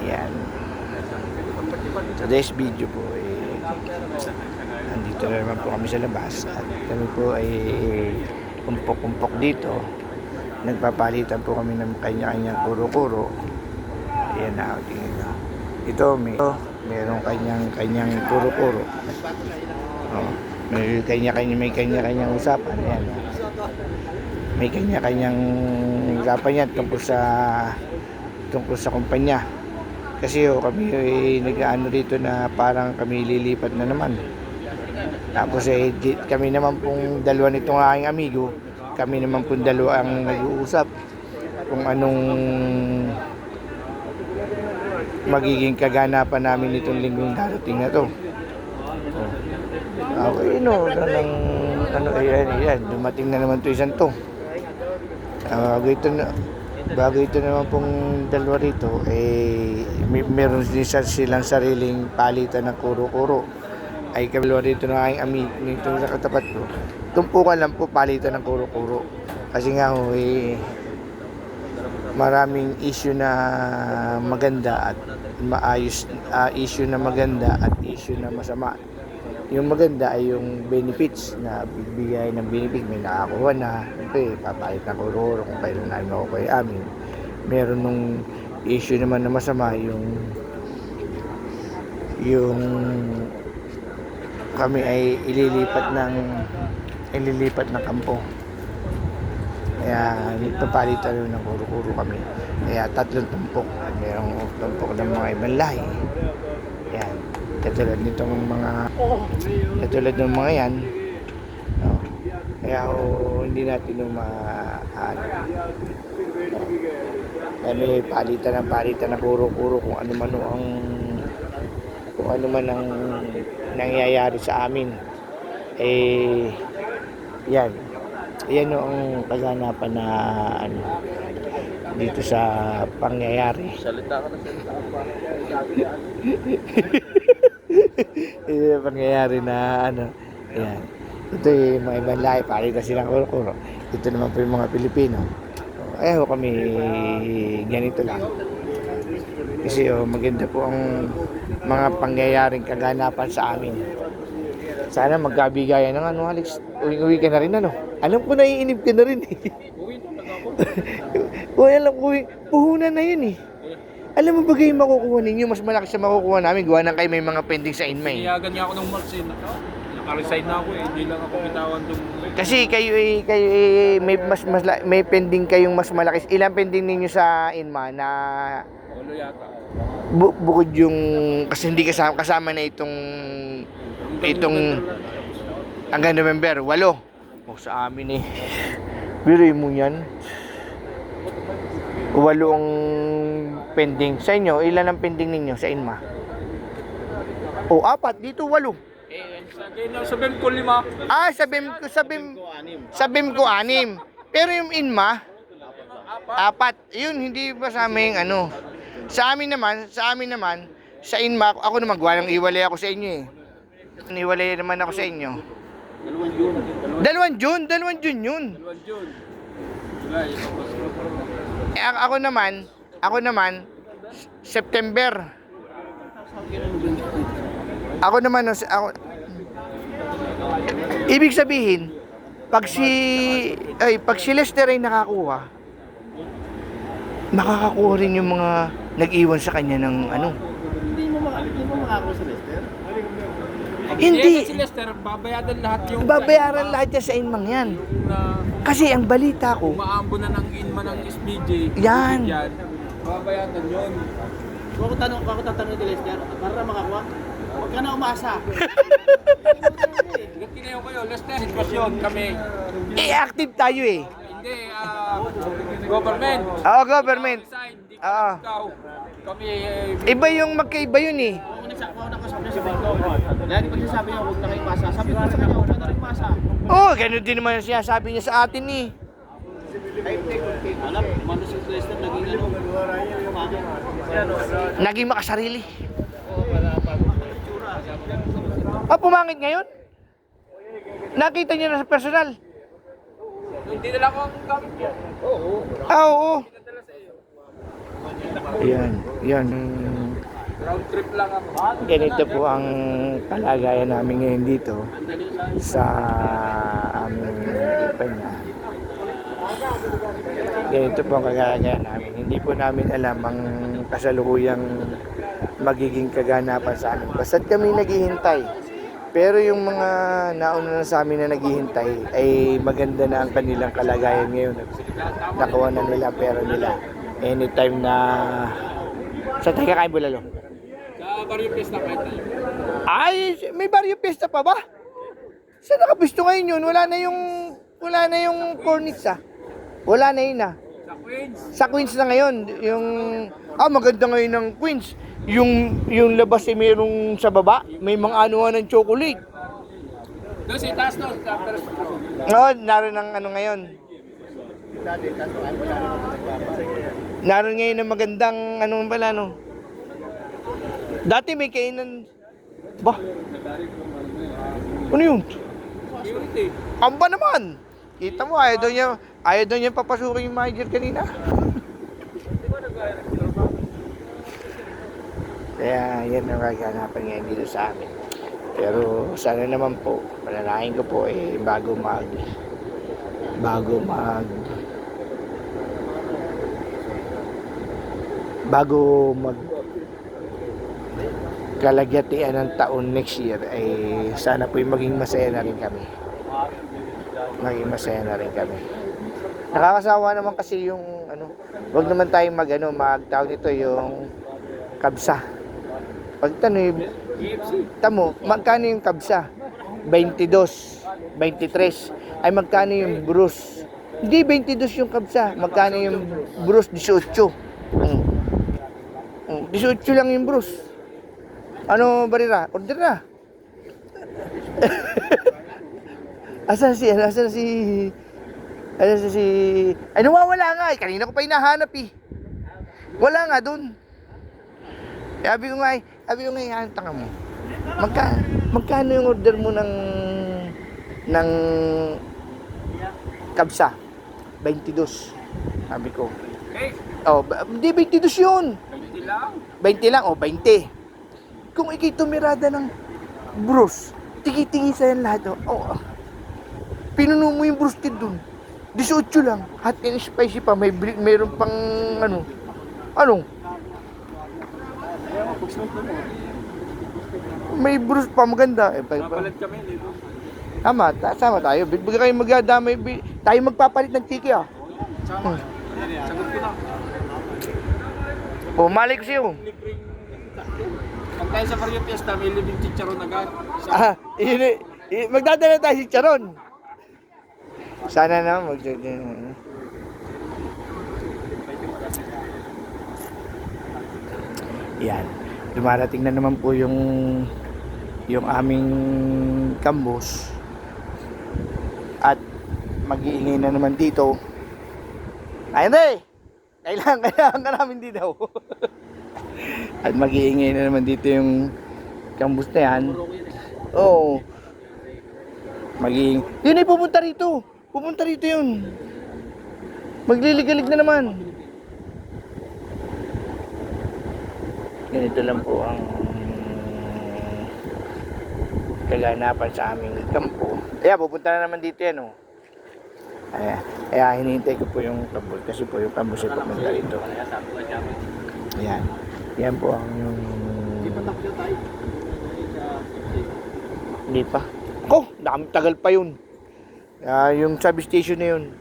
Yan. Today's video po andito na naman po kami sa labas at kami po ay kumpok-kumpok dito. Nagpapalitan po kami ng kanya-kanyang kuro-kuro. Ayan na, tingin na. Ito, merong kanyang kuro-kuro. Oh, may kanya-kanyang usapan. Ayan. May kanya-kanyang usapan yan tungkol sa kumpanya. Kasi kami nag-ano dito na parang kami lilipat na naman. Tapos kami naman pong dalawa nitong aking amigo, kami naman pong dalawa ang nag-uusap kung anong magiging kaganapan namin nitong linggong darating na to. Okay, ayan, dumating na naman to isang to. Bago ito naman pong dalawa rito, meron din silang sariling palitan ng kuro-kuro. Ay kabalawa rito na aking amigo nito sa katapat ko. Tumpukan lang po palitan ng kuro-kuro. Kasi nga maraming issue na maganda at maayos, issue na maganda at issue na masama. Yung maganda ay yung benefits na bibigay ng benefits. May nakakuha na, papalit na kuro-kuro kung kailan namin makukuha yung amin. Meron nung issue naman na masama, yung kami ay ililipat ng kampo. Kaya nagpapalitan ng kuro-kuro kami. Kaya 3 tumpok. Mayroong tumpok ng mga ibang lahi. Yan. Katulad ng mga yan. No? Kaya hindi natin palitan ng kuro-kuro kung ano man ang nangyayari sa amin. Yan ang kaganapan na dito sa pangyayari. Salita ka na. Pangyayari na yan. Ito yung mga ibang lahi, palitan silang kuro-kuro. Ito naman po yung mga Pilipino. Kami ganito lang. Kasi maganda po ang mga pangyayaring kaganapan sa amin. Sana magkabigayan ng Alex. Uwi ka na rin Alam ko naiinip ka na rin alam ko puhunan na yun Alam mo ba yung makukuha ninyo, mas malaki sa makukuha namin, gawa ng kayo may mga pending sa inmay. Niyagan niya ako ng March naka-resign na ako hindi lang ako bitawan doon. Kasi kayo may pending kayong mas malaki. Ilang pending ninyo sa inma na Walo yata. Bukod yung kasi hindi kasama na itong hanggang November 8 sa amin biruin mo yan 8 ang pending sa inyo. Ilan ang pending ninyo sa inma? 4 dito 8. Sabihin ko 5. Sabim ko 6. Pero yung inma 4. Yun hindi pa sa amin Sa amin naman sa inma ako naman gawa ng iwalay ako sa inyo Niwalay naman ako sa inyo. 2 June yun. July. Ako naman September. Ibig sabihin pag si Lester ay nakakakuha rin yung mga nag-iwan sa kanya ng Hindi mo makakuha sa Lester? Hindi. Si Lester, babayaran lahat yan sa inmang yan. Kasi ang balita ko, umaambo na ng inma ng SBJ. Yan. Babayaran yun. Kung ako tatanong ni Lester, para makakuha, huwag ka na umasa. Hanggang kinayo kayo, Lester, sitwasyon kami. active tayo Hindi, government. Oo, government. Oo. Kami, Iba yung magkaiba yun Kung nakasabi niya si Bento, lagi pag sinasabi niya, huwag na kayo umasa. Sabi ko sa kanya, huwag na kayo umasa. Ganun din naman siya sabi niya sa atin Alam, umano si Lester, naging Naging makasarili. Pumangit ngayon? Nakita niyo na sa personal? Hindi na lang ako ang gamit niya. Oo. Oo. Ayan, yan. Round trip lang ako. Ganito po ang kalagayan namin ngayon dito sa aming Ipanya. Ganito po ang kalagayan namin. Hindi po namin alam ang kasalukuyang magiging kaganapan sa amin. Basta't kami naghihintay. Pero yung mga nauna na sa amin na naghihintay ay maganda na ang kanilang kalagayan ngayon. Nakuha na nila ang pera nila. Anytime na... Sa tayo kakain bulalo? Sa Barrio Fiesta kahit tayo. Ay, may Barrio Fiesta pa ba? Saan nakapisto ngayon yun? Wala na yung cornix ah. Wala na yun ah. Sa Queens. Sa Queens na ngayon, yung maganda ngayon ng Queens. Yung labas ay mayroong sa baba, may mga anuhan ng chocolate. Doon si taas doon. Oo, naroon ang ano ngayon. Naroon ngayon ang magandang ano pala no. Dati may kainan. Ba? Ano yun? Security. Amba naman. Kita mo, ayaw daw niya papasukin yung manager kanina. Kaya yan ang kaganapan ngayon dito sa amin. Pero sana naman po, pananahin ko po bago mag kalagyatian ng taon next year ay sana po maging masaya na rin kami. Nakakasawa naman kasi yung wag naman tayong magtawag nito yung kabsa. Pag tamo, magkano yung kabsa? 22, 23. Ay magkano yung Bruce? Hindi 22 yung kabsa. Magkano yung Bruce? 18. 18 lang yung Bruce. Ano, Barira? Order na. Asan si... Ay, nawawala nga eh. Kanina ko pa hinahanap eh. Wala nga dun. Sabi ko nga, tanga mo. Magkano yung order mo ng kabsa? 22. Sabi ko. Okay. Oh, hindi 22 yun. 20 lang. 20 lang, 20. Kung ikay tumirada ng Bruce, tiki-tiki sa yan lahat. Pinuno mo yung Bruce kid dun. 18 lang. Hot and spicy pa. Mayroon pang may Bruce pa maganda. Papalit kami dito. Sama tayo. Bigla kayo magdadamay. Tayo magpapalit ng tiki ah. Sama. Sagot ko na. Malay ko sa'yo. Pag tayo sa Barrio Fiesta, may living chicharon agad. Magdadala tayo si Charon. Sana na Yan. Dumarating na naman po yung aming kambos. At mag-iingay na naman dito. Ayun kailangan ka namin dito. At mag-iingay na naman dito yung kambos na yan. Oo. Yun ay pupunta rito. Pupunta rito yun. Magliligalig na naman. Ganito lang po ang kaganapan sa aming kampo. Kaya pupunta na naman dito yan Kaya hinihintay ko po yung kambos. Kasi po yung kambos ay pupunta rito. Ayan. Yan po ang Hindi pa. Tagal pa yun. Yung substation na yun.